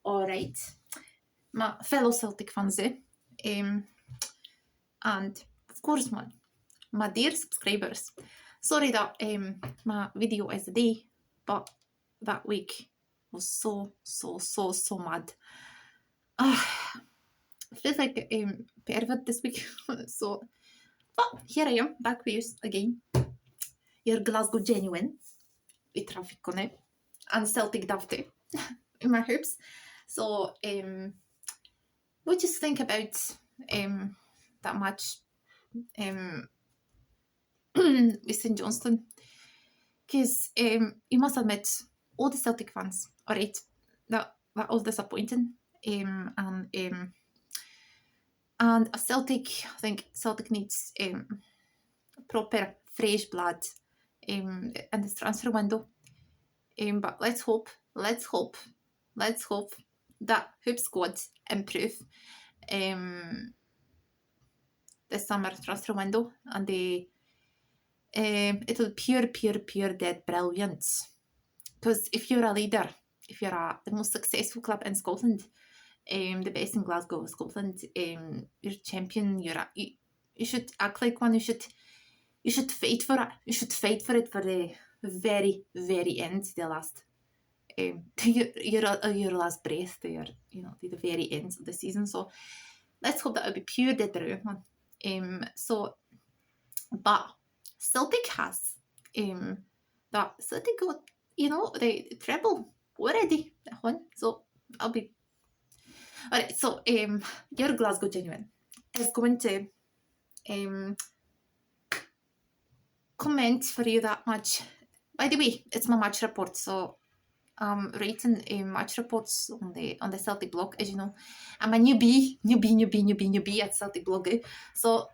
Alright. My fellow Celtic fans, and of course my dear subscribers. Sorry that my video is a day, but that week was so mad. I feel like pervert this week. So, but here I am, back with you again. Your Glasgow genuine, with traffic on it, and Celtic dafty in my hopes. So, what do you think about that match with St Johnstone? Because you must admit, all the Celtic fans, alright, that was disappointing. And a Celtic, I think Celtic needs proper fresh blood in this transfer window. But let's hope that Hoop squad improve this summer transfer window, and it'll pure dead brilliant. Because if you're a leader, if you're the most successful club in Scotland, the best in Glasgow, Scotland, you're champion, you should act like one, you should fight for it. You should fight for it for the very end, the last your last breath there, the very end of the season. So let's hope that it'll be pure dead brilliant. So, but Celtic has that Celtic got the treble already that one. So I'll be alright. So your Glasgow genuine is going to comment for you that match. By the way, it's my match report, so writing match reports on the Celtic blog, as you know. I'm a newbie at Celtic blog, so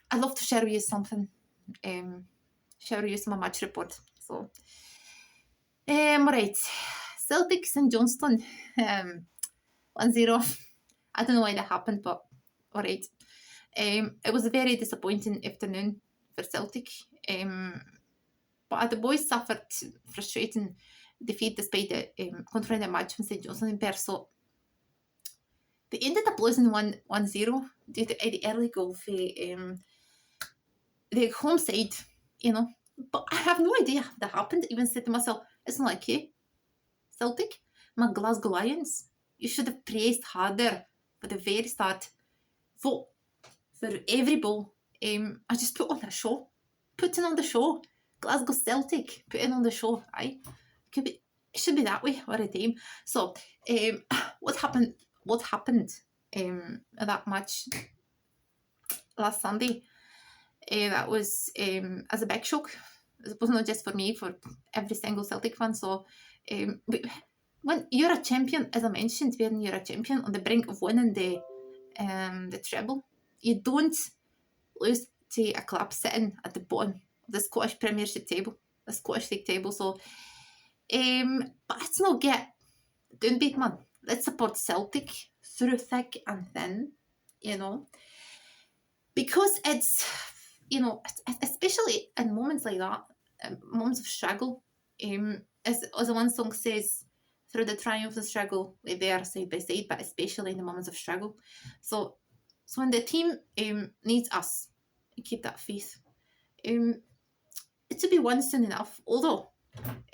I'd love to share with you something, share with you some match report. So, right, Celtic St Johnstone, 1-0. I don't know why that happened, but alright. It was a very disappointing afternoon for Celtic. But the boys suffered frustrating defeat despite the confronting match from St Johnstone in Perth. So they ended up losing 1-0 due to the early goal for the home side, But I have no idea how that happened. I even said to myself, it's not like, hey, Celtic, my Glasgow Lions, you should have praised harder for the very start. For every ball, I just put on a show. Putting on the show. Glasgow Celtic, putting on the show. It should be that way all the time. So, what happened at that match last Sunday? That was as a big shock. It was not just for me, for every single Celtic fan. So, when you're a champion, as I mentioned, when you're a champion on the brink of winning the treble, you don't lose to a club sitting at the bottom of the Scottish Premiership table, the Scottish League table. So, but let's not get downbeat, man. Let's support Celtic through thick and thin, because it's, especially in moments like that, moments of struggle, as the one song says, through the triumph and struggle, they are side by side, but especially in the moments of struggle. So when the team needs us, keep that faith. It should be one soon enough, although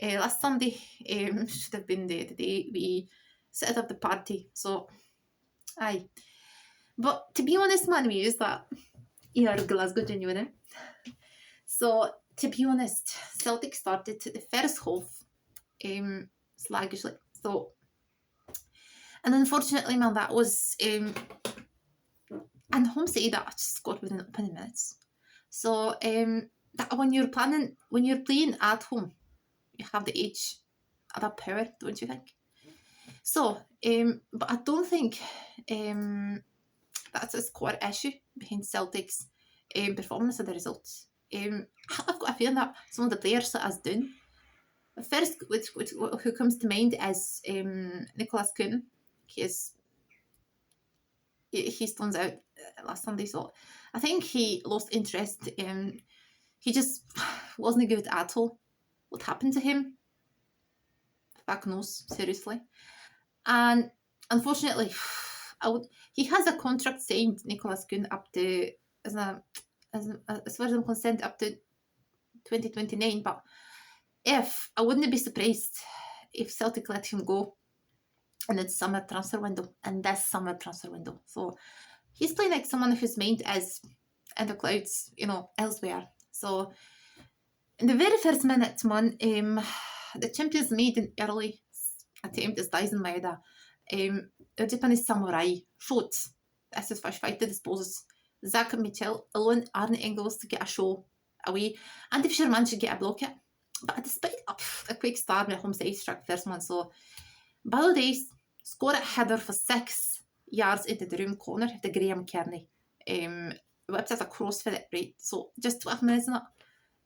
last Sunday should have been the day we set up the party. So, aye. But to be honest, man, we use that. You're Glasgow genuine. So, to be honest, Celtic started the first half sluggishly. So, and unfortunately, man, that was and home side that just scored within opening minutes. So, that when you're playing at home, you have the edge, that power, don't you think? So, but I don't think that's a core issue behind Celtic's performance and the results. I've got a feeling that some of the players that has done. First, who comes to mind is Nicholas Kuhn. He stands out last Sunday, so I think he lost interest. He just wasn't good at all. What happened to him? back nose, seriously. And unfortunately, he has a contract signed, Nicholas Gunn, up to, as far as I'm concerned, up to 2029. But I wouldn't be surprised if Celtic let him go in this summer transfer window. So he's playing like someone whose mind is in the clouds, elsewhere. So in the very first minute, man, the champions made an early attempt as Dyson-Maeda. The Japanese samurai shot. This is first fight to disposes Zach Mitchell alone, Arne Engels to get a show away, and if Sherman should get a block it. But despite a quick start with home side struck first one, so Balladace scored a header for 6 yards into the room corner of the Graham Kearney. Whipped it across for it, right? So just 12 minutes in it.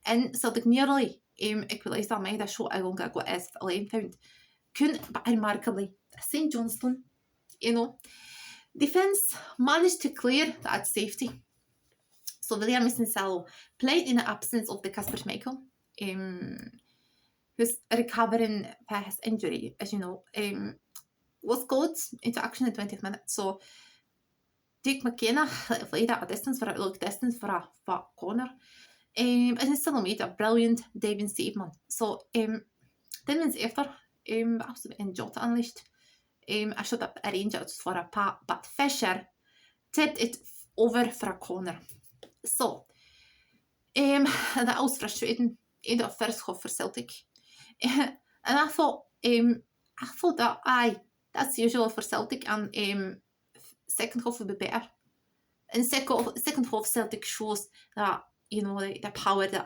And Celtic nearly equalised that Maeda shot along at what is 11 pound. Couldn't, but remarkably, St Johnstone, defence managed to clear that safety. So William Salo played in the absence of the Kasper Schmeichel, who's recovering from his injury, as you know, was called into action in 20th minute. So Duke McKenna played at a distance for a far corner. And he still made a brilliant diving save, man. So 10 minutes after, in Jota unleashed, I should have arranged it for a pat, but Fisher tipped it over for a corner. So that was frustrating in the first half for Celtic. And I thought that that's usual for Celtic, and second half would be better. In second half, Celtic shows that the power, the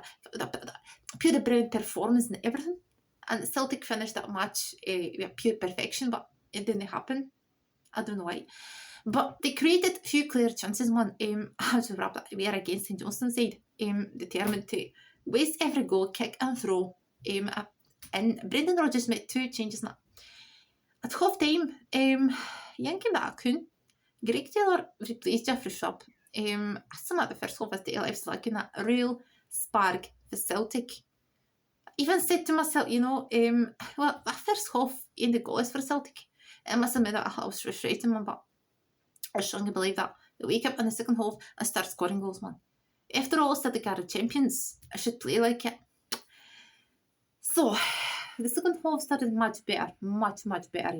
pure brilliant performance and everything. And Celtic finished that match with pure perfection, but it didn't happen. I don't know why. But they created a few clear chances, man. As we wrap up, we are against St Johnstone's side, determined to waste every goal, kick and throw. And Brendan Rodgers made 2 changes now. At half time, Yankee Bakun, Greg Taylor replaced Jeffrey Sharp. Some at the first half of the LF's looking at a real spark for Celtic. Even said to myself, well, that first half in the goals for Celtic, I must admit that I was frustrating, man, but I strongly believe that they wake up in the second half and start scoring goals, man. After all, Celtic are the champions. I should play like it. So, the second half started much better, much better,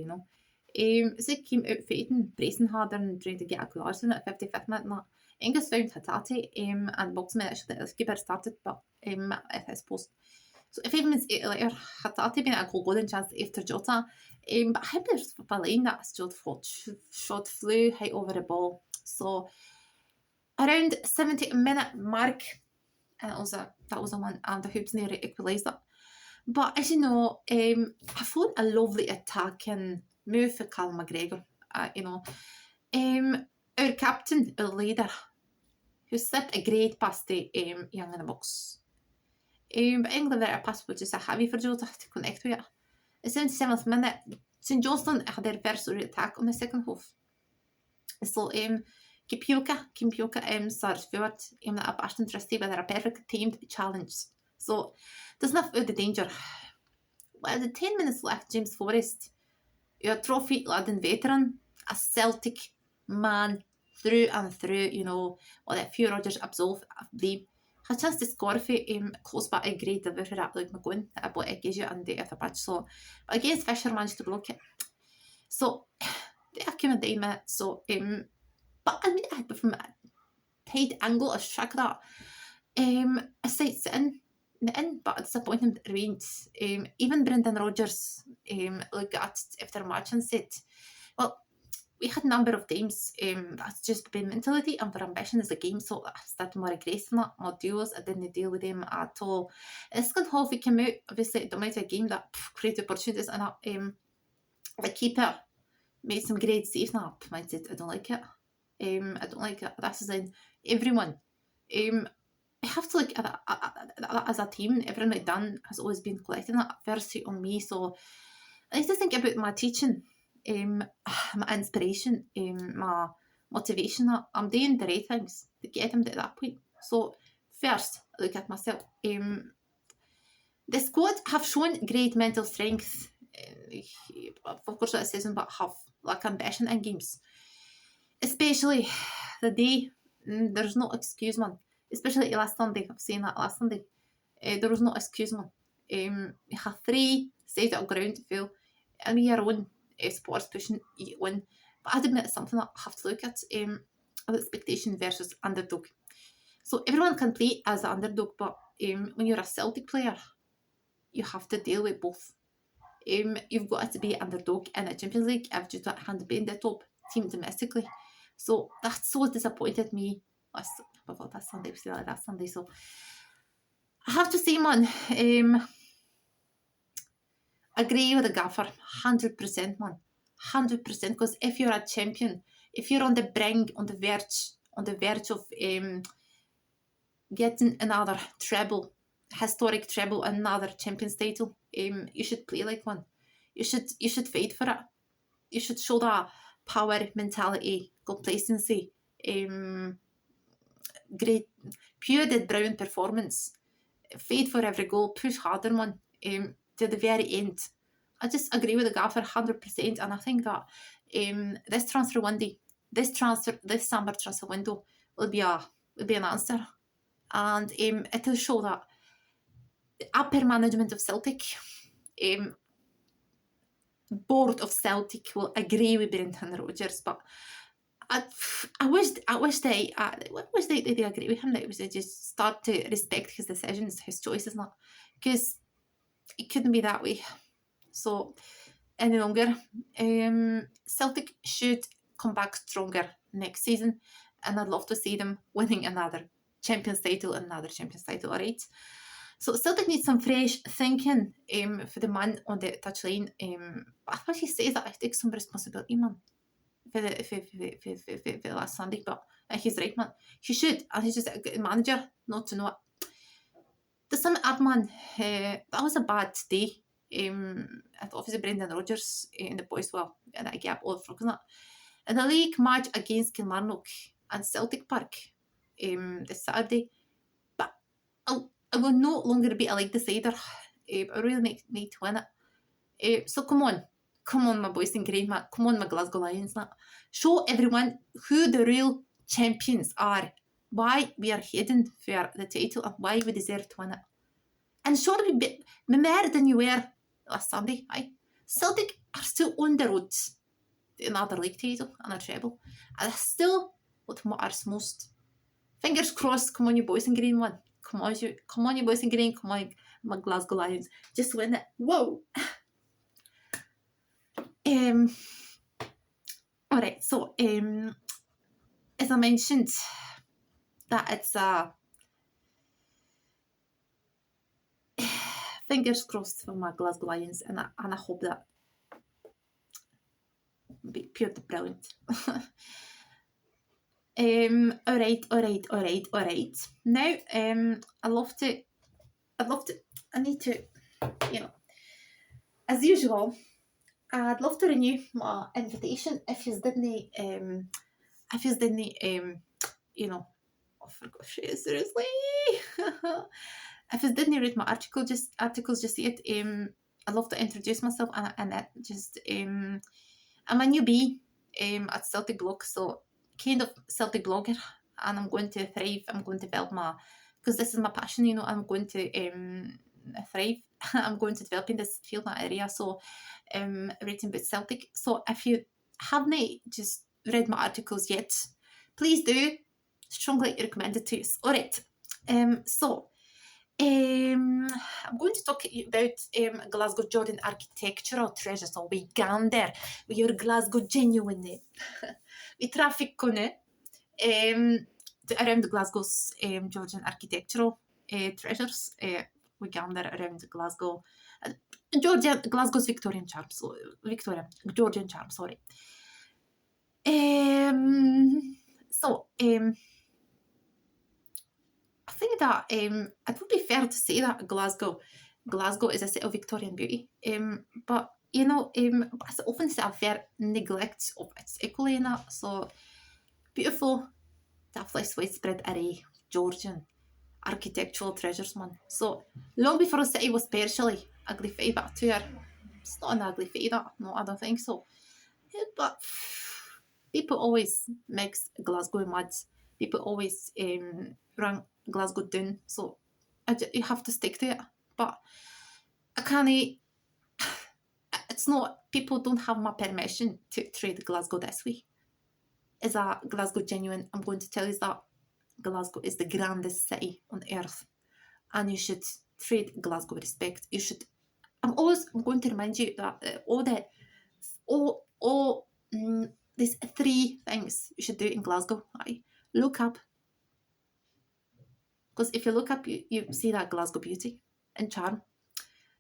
Zig came out fighting, bracing harder and trying to get a goal in at 55th minute. Angus found Hatate, and box minute the keeper started, but at his post. So 5 minutes later, Hatate being a golden chance after Jota, but I think there's a line that shot flew high over the ball. So around 70-minute mark, and that was the one, and the hoops nearly equalised it. But as you know, I thought a lovely attacking move for Callum McGregor. Our captain, our leader, who slipped a great past the young in the box. But England were a pass which is a heavy for Jota to connect with it. The 77th minute, St Johnstone had their first attack on the second half. So Kimpioka started forward, up Ashton Trusty with a perfect timed challenge. So there's enough of the danger. Well, the 10 minutes left, James Forrest, your trophy-laden veteran, a Celtic man through and through, or that few Rodgers absolved the had a chance to score for close by a great delivery for that like McGowan that about it gives you on the other patch. So but against Fisher managed to block it. So they came in 10 minutes. So but I mean from a tight angle I struck that a sight sitting in, but a disappointment remains. Even Brendan Rodgers looked at after the match and said, well, we had a number of times that's just been mentality and for ambition is the game, so I started more aggressive, more duels. I didn't deal with them at all. In the second half we came out, obviously it dominated a game that created opportunities, and the keeper made some great saves. Now I don't like it. I don't like it. This is in everyone. I have to look at that as a team. Everything I've done has always been collecting that adversity on me. So I need to think about my teaching, my inspiration, my motivation. That I'm doing the right things to get them to that point. So first, I look at myself. The squad have shown great mental strength. of course that season, but have like ambition in games. Especially the day, there's no excuse, man. Especially last Sunday, I'm saying that last Sunday. There was no excuse, man. You have 3 sides of ground to fill. And we are on sports pushing, you win. But I'd admit it's something that I have to look at. Expectation versus underdog. So everyone can play as an underdog, but when you're a Celtic player, you have to deal with both. You've got to be underdog in the Champions League if you don't hand be in the top team domestically. So that so disappointed me last Sunday. So I have to say, man, agree with the gaffer, 100%, man, 100%. Because if you're a champion, if you're on the brink, on the verge of getting another treble, historic treble, another Champions title, you should play like one. You should fight for it. You should show that power, mentality, complacency, great, pure dead brown performance. Fight for every goal, push harder, man, to the very end. I just agree with the gaffer 100%, and I think that this transfer window, this summer transfer window will be an answer, and it will show that the upper management of Celtic, board of Celtic will agree with Brendan Rodgers, but I wish they agree with him. That they just start to respect his decisions, his choices, not because it couldn't be that way. So any longer, Celtic should come back stronger next season, and I'd love to see them winning another Champions title, alright? So Celtic needs some fresh thinking for the man on the touchline. I thought he says that I take some responsibility, man, for the last Sunday, but he's right, man. He should, and he's just a good manager not to know it. To sum it up, man, that was a bad day. Obviously Brendan Rodgers and the boys were in a gap all for it. In the league match against Kilmarnock and Celtic Park this Saturday, but I will no longer be a league decider. I really need to win it. So come on, my boys in green, man. Come on, my Glasgow Lions. Show everyone who the real champions are, why we are heading for the title, and why we deserve to win it. And show me more than you were last Sunday. Celtic are still on the road to another league title and a treble, and that's still what matters most. Fingers crossed. Come on, you boys in green, one. Come on, you boys in green. Come on, my Glasgow Lions. Just win it. Whoa. Alright, so as I mentioned, that it's fingers crossed for my Glasgow Lions, and I hope that will be pure brilliant. Alright. Now, I need to, as usual, I'd love to renew my invitation if you didn't, I forgot shit, seriously. If you didn't read my articles just yet, I'd love to introduce myself, and just, I'm a newbie at Celtic blog, so kind of Celtic blogger, and I'm going to thrive. I'm going to develop because this is my passion, I'm going to thrive. I'm going to develop in this field, that area, so writing about Celtic. So if you haven't just read my articles yet, please do. Strongly recommended to you. Alright, so I'm going to talk about Glasgow Georgian architectural treasures. So we gander with your Glasgow genuine. We traffic around Glasgow's Georgian architectural treasures. We gander around Glasgow, Glasgow's Victorian charm. Georgian charm. Sorry. I think that it would be fair to say that Glasgow is a city of Victorian beauty. But it's often a fair neglect of its equally in that. So beautiful, deathless, widespread array of Georgian architectural treasures, man. So long before the city was partially ugly by tour, It's not an ugly fade, that. No, I don't think so. But people always mix Glasgow and muds. People always run Glasgow down. So you have to stick to it. But I can't. It's not. People don't have my permission to trade Glasgow this way. Is a Glasgow genuine? I'm going to tell you that Glasgow is the grandest city on earth, and you should treat Glasgow with respect. You should. I'm going to remind you that these 3 things you should do in Glasgow. Right? Look up, because if you look up, you see that Glasgow beauty and charm.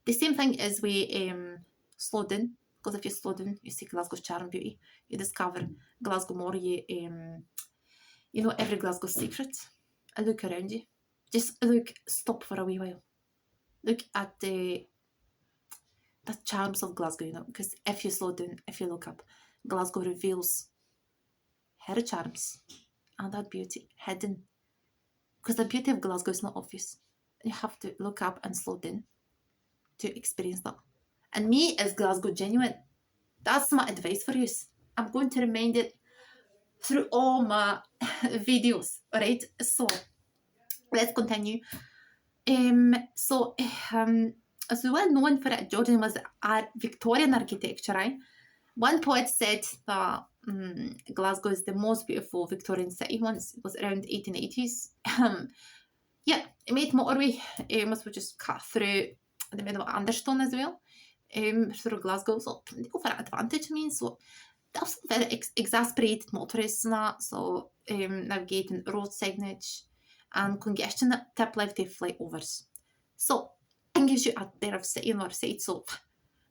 The same thing is we slow down, because if you slow down, you see Glasgow's charm and beauty. You discover Glasgow more. You know every Glasgow secret. And look around you. Just stop for a wee while. Look at the charms of Glasgow, you know, because if you slow down, if you look up, Glasgow reveals her charms and that beauty hidden. Because the beauty of Glasgow is not obvious. You have to look up and slow down to experience that. And me as Glasgow genuine, that's my advice for you. I'm going to remind it through all my videos, alright? So let's continue. As we well known for it, Georgian was Victorian architecture, right? One poet said that Glasgow is the most beautiful Victorian city once. It was around 1880s. Yeah, it made motorway. We just cut through the middle of Anderston as well, through Glasgow. So they go for an advantage, I mean. So that's very exasperated motorists and that. So navigating road signage and congestion tip left to flyovers. So it gives you a better city on our side. So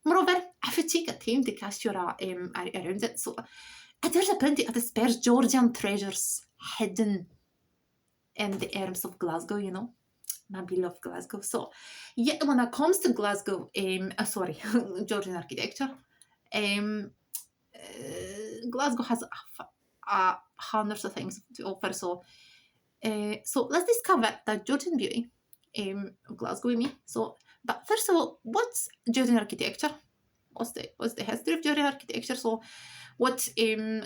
moreover, if you take a time to cast your eye around it, so there's a plenty of dispersed Georgian treasures hidden in the arms of Glasgow, you know. My beloved Glasgow. So, yeah, when it comes to Glasgow, Georgian architecture, Glasgow has hundreds of things to offer. So let's discover the Georgian beauty of Glasgow with me. So, but first of all, what's Georgian architecture? What's the history of Georgian architecture? So, what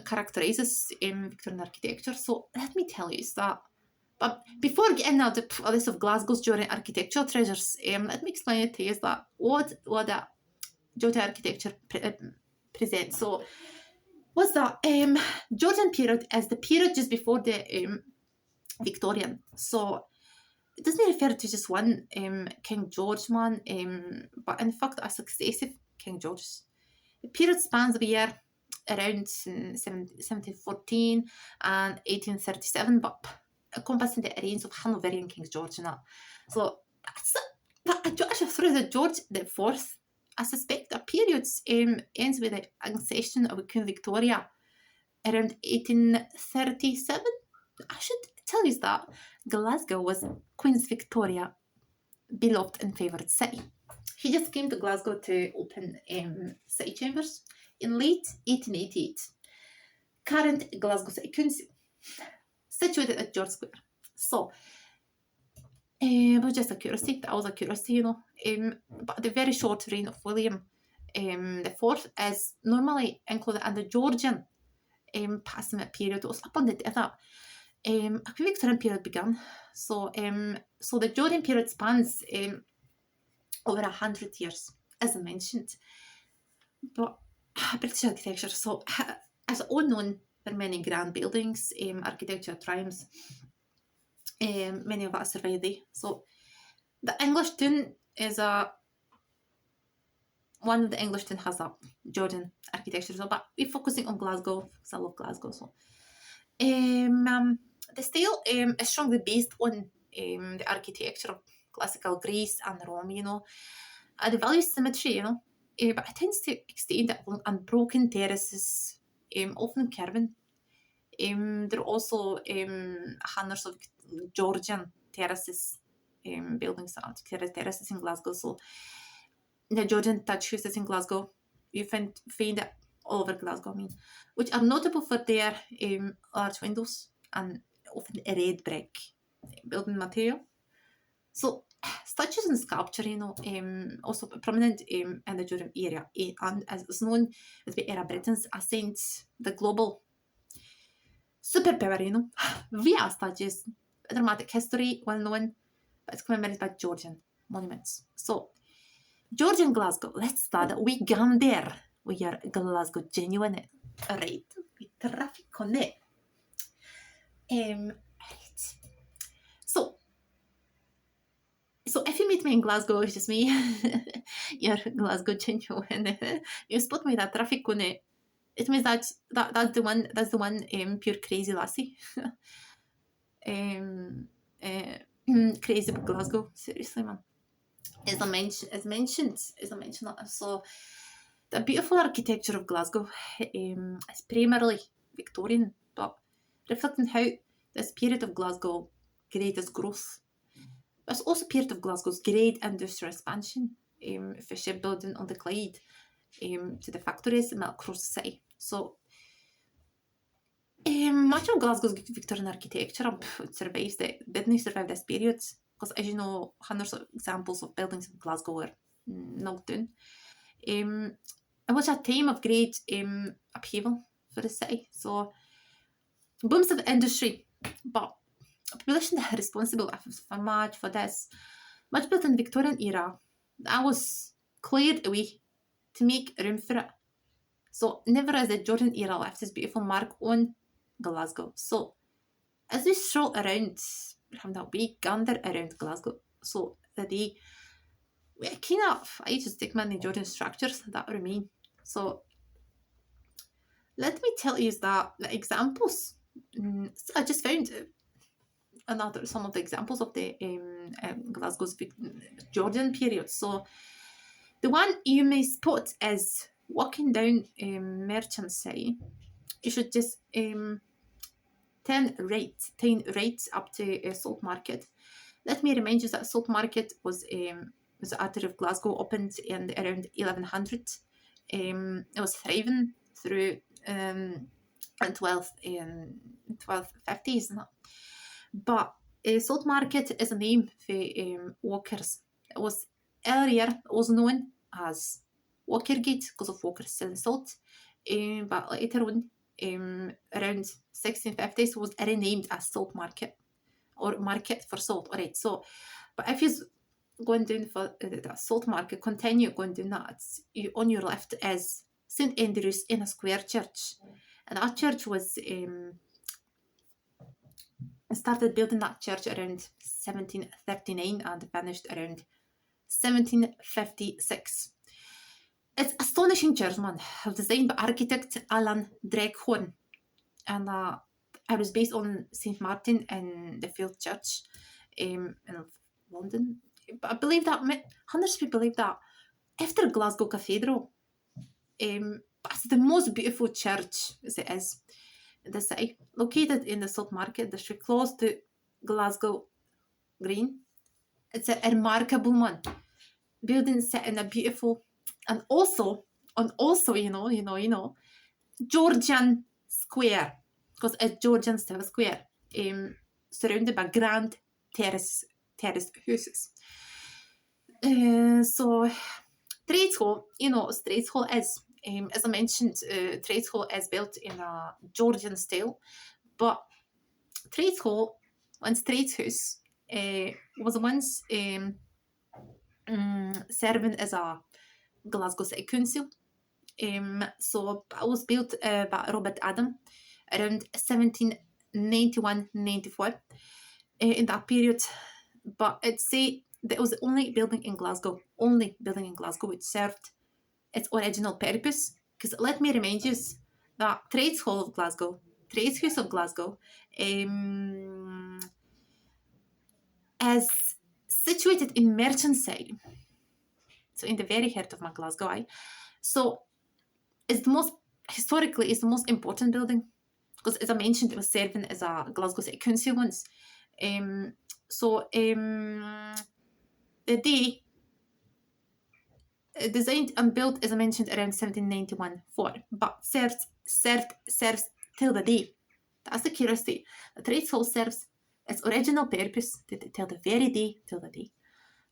characterizes Victorian architecture? So, let me tell you is that. But before getting out the list of Glasgow's Georgian architectural treasures, let me explain it to you is that what the Georgian architecture presents. So, what's that? Georgian period is the period just before the Victorian. So, it doesn't refer to just one King George man, but in fact a successive King Georges. The period spans the year around 1714 and 1837, but encompassing the reigns of Hanoverian King George and that. So that's through the George IV. I suspect the period ends with the accession of Queen Victoria around 1837. I should tell you that Glasgow was Queen Victoria beloved and favoured city. She just came to Glasgow to open city chambers in late 1888. Current Glasgow City Council, situated at George Square. So, it was just a curiosity. That was a curiosity, you know. But the very short reign of William the Fourth is normally included in the Georgian passing period. It was upon the death that a Victorian period began. So the Georgian period spans over 100 years, as I mentioned. But British architecture, so as all known for many grand buildings, architecture triumphs, many of us survived there. So the English town is one of the English town has a Georgian architecture. So, but we're focusing on Glasgow because I love Glasgow. So, the style is strongly based on the architecture of classical Greece and Rome. You know, the value symmetry. You know, but it tends to extend along unbroken terraces, often curving. There are also hundreds of Georgian terraces, buildings and terraces in Glasgow. So the Georgian touch houses in Glasgow, you find it all over Glasgow, I mean, which are notable for their large windows and often red brick building material. So statues and sculpture, also prominent in the Georgian area, and as it's known as the era Britons ascent the global superpower, via statues, dramatic history, well known, but it's commemorated by Georgian monuments. So, Georgian Glasgow, let's start. We gone there. We are Glasgow genuine. Right, we traffic on it. Right. So if you meet me in Glasgow, it's just me, you're Glasgow genuine. You spot me that traffic on it. It means that's the one pure crazy lassie. Crazy about Glasgow, seriously, man. As mentioned. So the beautiful architecture of Glasgow is primarily Victorian, but reflecting how this period of Glasgow greatest growth. But it's also a period of Glasgow's great industrial expansion, for shipbuilding on the Clyde, to the factories across the city. So much of Glasgow's Victorian architecture didn't survive this period, because as you know, hundreds of examples of buildings in Glasgow were knocked down. It was a time of great upheaval for the city. So booms of industry, but population responsible for much for this. Much built in the Victorian era, that was cleared away to make room for it. So never has the Georgian era left its beautiful mark on Glasgow. So as we stroll around from that we gander around Glasgow, so the day we I just take many Georgian structures that remain. So let me tell you that the examples. So I just found some of the examples of the Glasgow's Georgian period. So the one you may spot as walking down Merchant City, you should just turn right up to Salt Market. Let me remind you that Salt Market was the artery of Glasgow, opened in around 1100. It was thriving through 1250s. But Salt Market is a name for walkers. It was earlier known as Walkergate because of walkers selling salt, but later on, around 1650s, was renamed as Salt Market or Market for Salt. All right. So, but if you're going down for the Salt Market, continue going down that. On your left is St Andrew's in a Square Church, and that church was started building that church around 1739 and finished around 1756. It's astonishing church, man, designed by architect Alan Dreghorn, and it was based on St Martin and the Field Church in London. But I believe that hundreds of people believe that after Glasgow Cathedral, it's the most beautiful church as it is in the city, located in the Salt Market district, close to Glasgow Green. It's a remarkable one. Building set in a beautiful and also Georgian square, because it's Georgian style square, surrounded by grand terrace houses. So Trades Hall, Trades Hall is, as I mentioned, Trades Hall is built in a Georgian style, but Trades Hall, once Trades House, was once serving as a Glasgow City Council. So it was built by Robert Adam around 1791-94 in that period. But I'd say that was the only building in Glasgow which served its original purpose. Because let me remind you that Trades House of Glasgow, is situated in Merchant City, so in the very heart of Glasgow. So it's the most important building, because as I mentioned, it was serving as a Glasgow City Council once. The day designed and built, as I mentioned, around 1791-4, but serves till the day. That's the curiosity. The Trades Hall serves its original purpose till the day.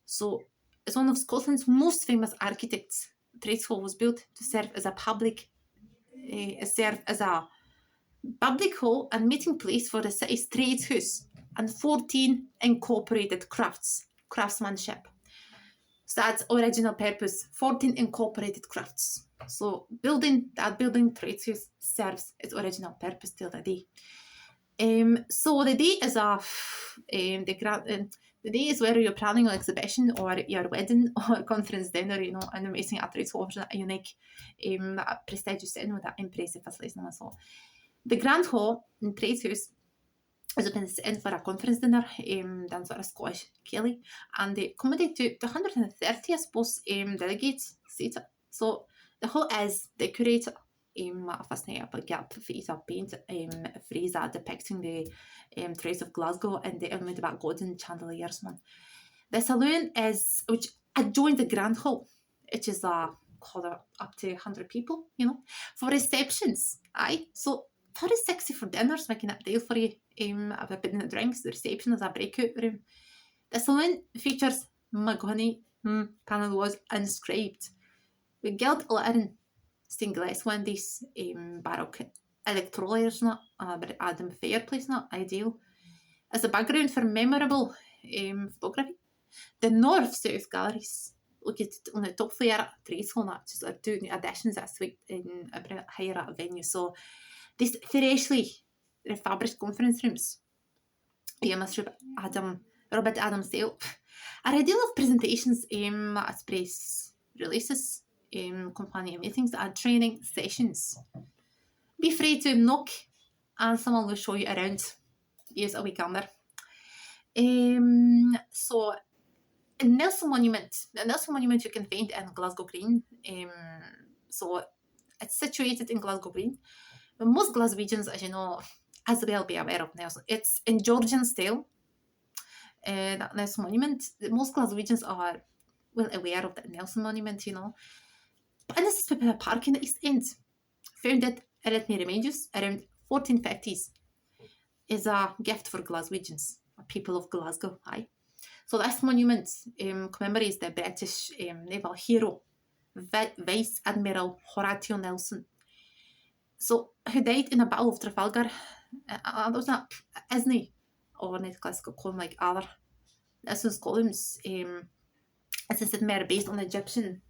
So it's one of Scotland's most famous architects. Trades Hall was built to serve as a public hall and meeting place for the city's trades house and 14 incorporated craftsmanship. So that's original purpose, 14 incorporated crafts. So building trades house serves its original purpose till the day. So the day is the day is where you're planning an exhibition or your wedding or conference dinner, an amazing trades hall, a unique, prestigious setting with that impressive facilities and so. The Grand Hall in Trades House is open in for a conference dinner, dan sort of Scottish Kelly, and they accommodate to 130, I suppose, delegates seated. So the hall is decorated fascinating up a gap face of paint phrase depicting the trace of Glasgow and the element about golden chandeliers. The saloon which adjoins the Grand Hall, which is up to 100 people, for receptions. So 30-60 for dinners, making it deal for you. I've been in drinks. The reception is a breakout room. The saloon features mahogany panel walls inscribed with gilt lettering, stained glass windows, baroque electroliers, Adam fireplace, ideal. As a background for memorable photography. The north-south galleries located on the top floor Trades Hall, which is two new additions that suite in a higher up venue. So these freshly refurbished conference rooms, Mr. Robert Adams Dale, are ideal of presentations, at press releases, company meetings and training sessions. Be free to knock and someone will show you around. Use a weekender. So the Nelson Monument you can find in Glasgow Green. So it's situated in Glasgow Green. But most Glaswegians, as you know, as well be aware of Nelson. It's in Georgian style. That Nelson Monument. Most Glaswegians are well aware of the Nelson Monument, But in this is a park in the East End. Founded, let me remind you, around 1450s, is a gift for Glaswegians, people of Glasgow. So this monument commemorates the British naval hero, Vice Admiral Horatio Nelson. So who died in the Battle of Trafalgar. That was not Isn't or net classical column like other. This was columns. As I said, more based on Egyptian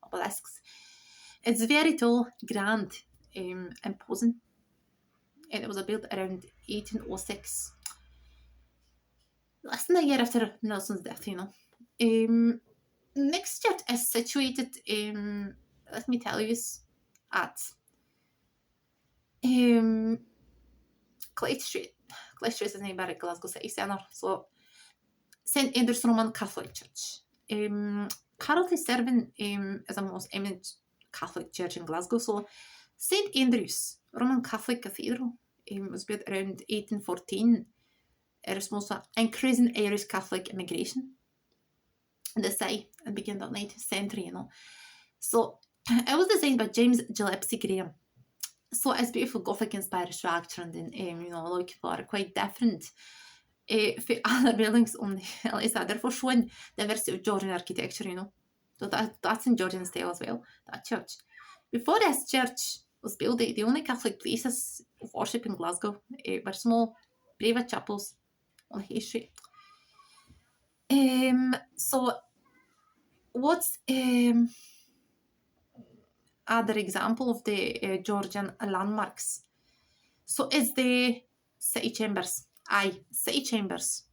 obelisks. It's very tall, grand, imposing, and it was built around 1806. Less than a year after Nelson's death, Next church is situated, let me tell you, at Clyde Street. Clyde Street is named by Glasgow City Centre. So St Andrew's Roman Catholic Church. Currently serving as a most eminent Catholic church in Glasgow. So St Andrew's Roman Catholic Cathedral was built around 1814. In response to increasing Irish Catholic immigration in the city and began the 19th century, So it was designed by James Gillespie Graham. So it's beautiful Gothic inspired structure, and then a lot of people are quite different from other buildings on the LA side. Therefore showing diversity of Georgian architecture, So that's in Georgian style as well, that church. Before this church was built, the only Catholic places of worship in Glasgow were small private chapels on Hay Street. So what's other example of the Georgian landmarks? So it's the city chambers. City chambers.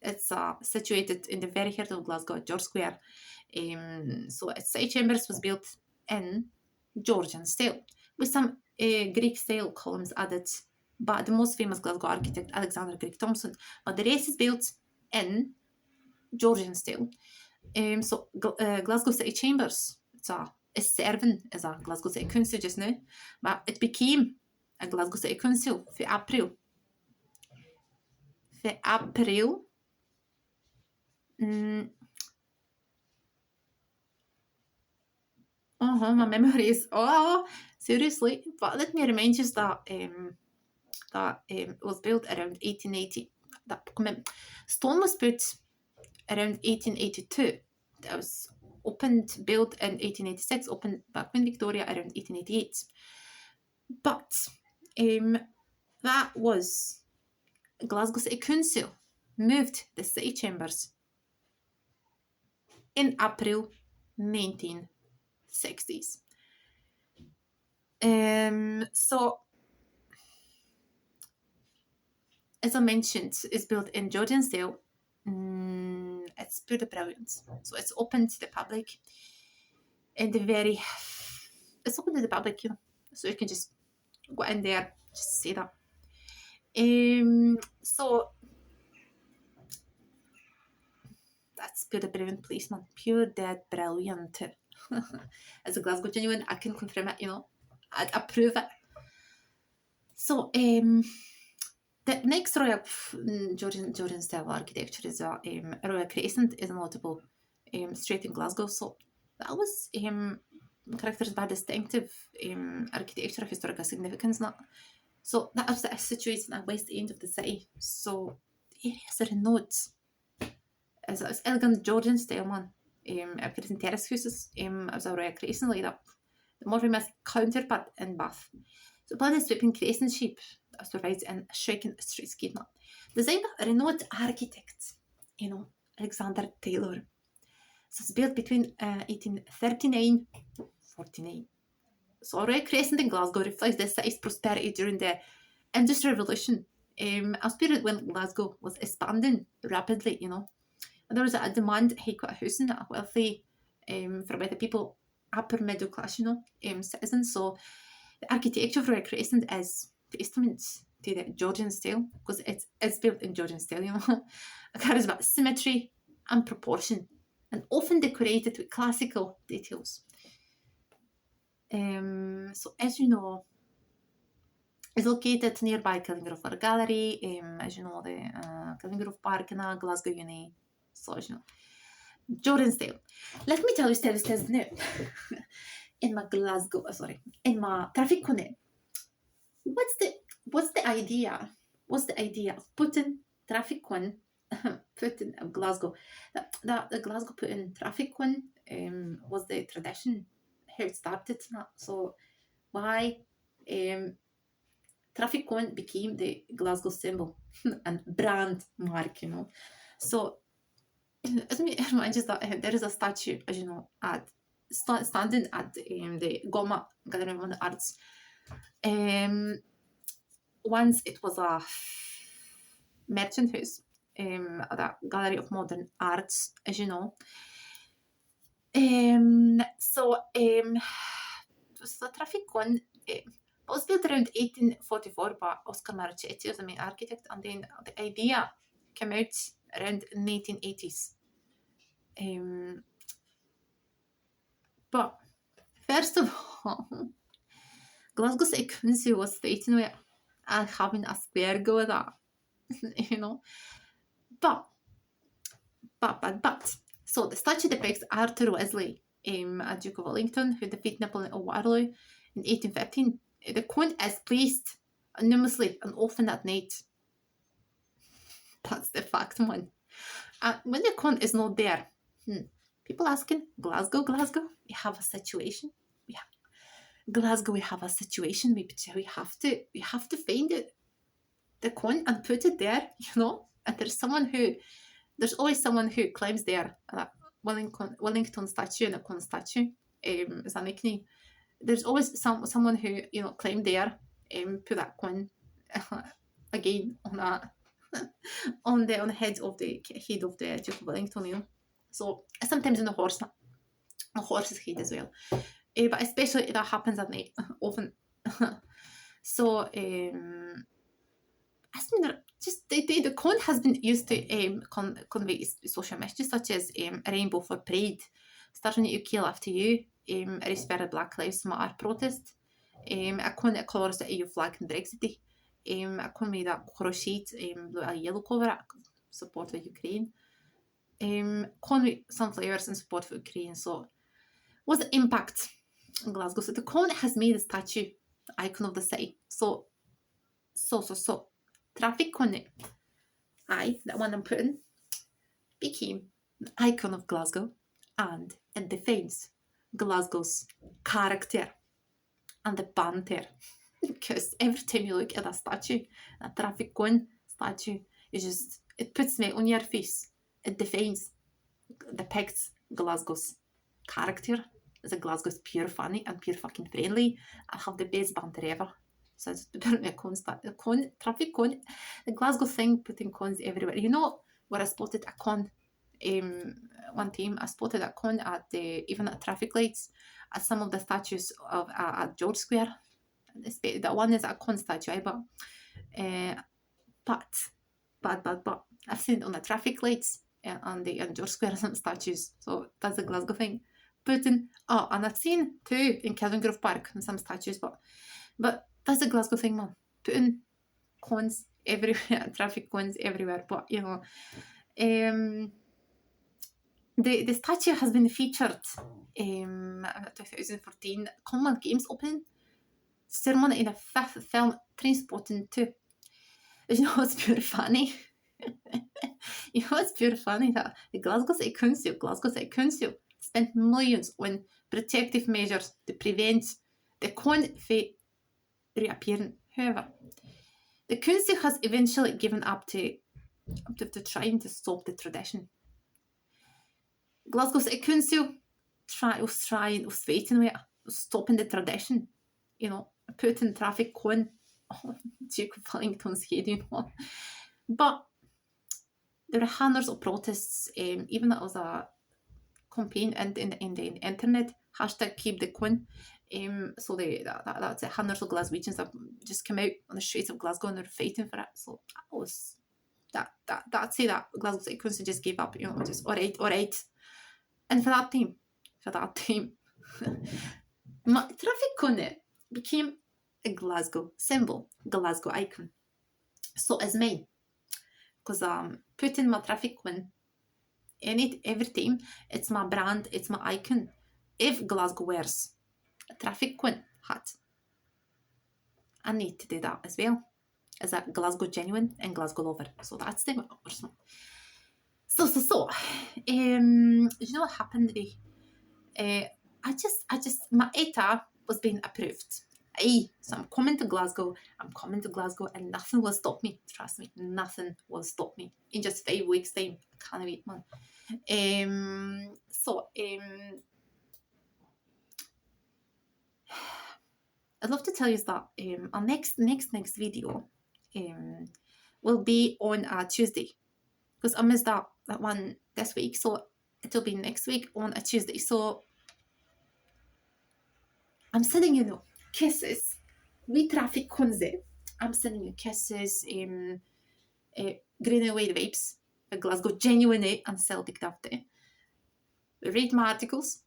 It's situated in the very heart of Glasgow, George Square. So city chambers was built in Georgian style with some Greek style columns added. But the most famous Glasgow architect, Alexander Greig Thompson. But the rest is built in Georgian style. So Glasgow City Chambers, it's serving as a Glasgow City Council just now, but it became a Glasgow City Council for April. My memory is seriously. But let me remind you that it was built around 1880. That stone was put around 1882. That was built in 1886, opened by Queen Victoria around 1888. But that was Glasgow City Council moved the city chambers in April 1960s. So, as I mentioned, it's built in Georgian style. It's pure brilliance. So it's open to the public, and it's open to the public, so you can just go in there, just see that. So that's pure brilliant place, man. Pure dead brilliant. As a Glasgow genuine, I can confirm it, I'd approve it. So the next Royal Georgian style architecture is a Royal Crescent, is a notable street in Glasgow. So that was characterized by distinctive architecture, historical significance. So that was situated in the west end of the city. So the area is renowned as an elegant Georgian style, man. Appears terrace houses as a Royal Crescent like that. The more famous counterpart in Bath. So plan is sweeping crescent shape that provides a striking streetscape. Designed by a renowned architect, Alexander Taylor. So it's built between 1839 and 49. So Royal Crescent in Glasgow reflects the city's prosperity during the Industrial Revolution, a period when Glasgow was expanding rapidly, And there was a demand for high-quality housing, a wealthy, for the people, upper middle class, citizens. So the architecture of Royal Crescent is testament to the Georgian style, because it's built in Georgian style, It carries about symmetry and proportion, and often decorated with classical details. So as you know, it's located nearby Killingrove Art Gallery, as you know, the Killingrove Park in Glasgow Uni. So as you know, Georgian style. Let me tell you this now. In my traffic connect. What's the idea? What's the idea of putting traffic cone? Putting Glasgow. The Glasgow put in traffic cone was the tradition how it started. So why traffic cone became the Glasgow symbol and brand mark, So let me remind you that there is a statue, as you know, standing at the Goma Gallery of Modern Arts. Once it was a merchant house, the Gallery of Modern Arts, as you know. So the traffic cone was built around 1844 by Oscar Marchetti as the main architect, and then the idea came out around 1980s. But first of all, Glasgow City Council was fighting with having a square go with that, But so the statue depicts Arthur Wesley, a Duke of Wellington, who defeated Napoleon at Waterloo in 1815. The cone is placed anonymously and often at night. That's the fact, man. When the cone is not there, people asking, Glasgow, we have a situation. Glasgow, we have a situation. We have to find it, the cone, and put it there, And there's always someone who climbs there. Wellington statue and a cone statue is a nickname. There's always someone who climbed there, put that cone again on the head of the Duke of Wellington. So sometimes in a horse's head as well. But especially that happens at night often. So the cone has been used to convey social messages such as a rainbow for pride, starting at UK after you, a respected Black Lives Matter protest, a cone that colours the EU flag and Brexit, a cone made a crochet with a yellow cover support for Ukraine, cone with some flowers in support for Ukraine. So what's the impact in Glasgow? So the cone has made a statue, icon of the city. So traffic cone, that one I'm putting, became icon of Glasgow, and it defines Glasgow's character and the banter. Because every time you look at a statue, a traffic cone statue, it puts me on your face. It depicts Glasgow's character. The Glasgow's pure funny and pure fucking friendly and have the best banter ever. So it's a traffic cone. The Glasgow thing, putting cones everywhere. You know where I spotted a con? One time I spotted a con at even at traffic lights at some of the statues of at George Square. That one is a con statue, but I've seen it on the traffic lights on George Square some statues. So that's the Glasgow thing. And I've seen too in Kelvingrove Park some statues, but that's the Glasgow thing, man. Putting cones everywhere, traffic cones everywhere. But you know, the statue has been featured in 2014 Commonwealth Games opening ceremony in the 5th film Trainspotting 2. You know what's pure funny? You know what's pure funny? That the Glasgow City Council spent millions on protective measures to prevent the con from reappearing. However, the council has eventually given up to trying to stop the tradition. Glasgow City Council was fighting with stopping the tradition. You know, putting traffic cone on Duke of Wellington's head, you know. But there were hundreds of protests, even there was a campaign in the internet, hashtag keep the cone. So that's hundreds of Glaswegians have just come out on the streets of Glasgow and they're fighting for it. So I'd say that Glasgow City Council just gave up, you know, just all right. And for that time, my traffic cone became a Glasgow symbol, Glasgow icon. So is mine, because putting my traffic cone in it every time, it's my brand, it's my icon. If Glasgow wears a traffic cone hat, I need to do that as well. As a Glasgow genuine and Glasgow lover. So that's the So you know what happened today? My ETA was being approved. So I'm coming to Glasgow, and nothing will stop me. Trust me, nothing will stop me. In just 5 weeks' time, I can't wait, man. I'd love to tell you that our next video will be on a Tuesday, because I missed that one this week, so it'll be next week on a Tuesday. So I'm sending you kisses. We traffic conze. I'm sending you kisses. Green and white vibes. Glasgow genuine and Celtic dafte. Read my articles.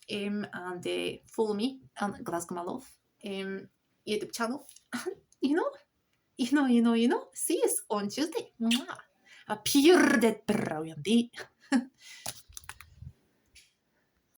And follow me on Glasgow My Love YouTube channel. You know. See us on Tuesday. A pure dead brilliant day.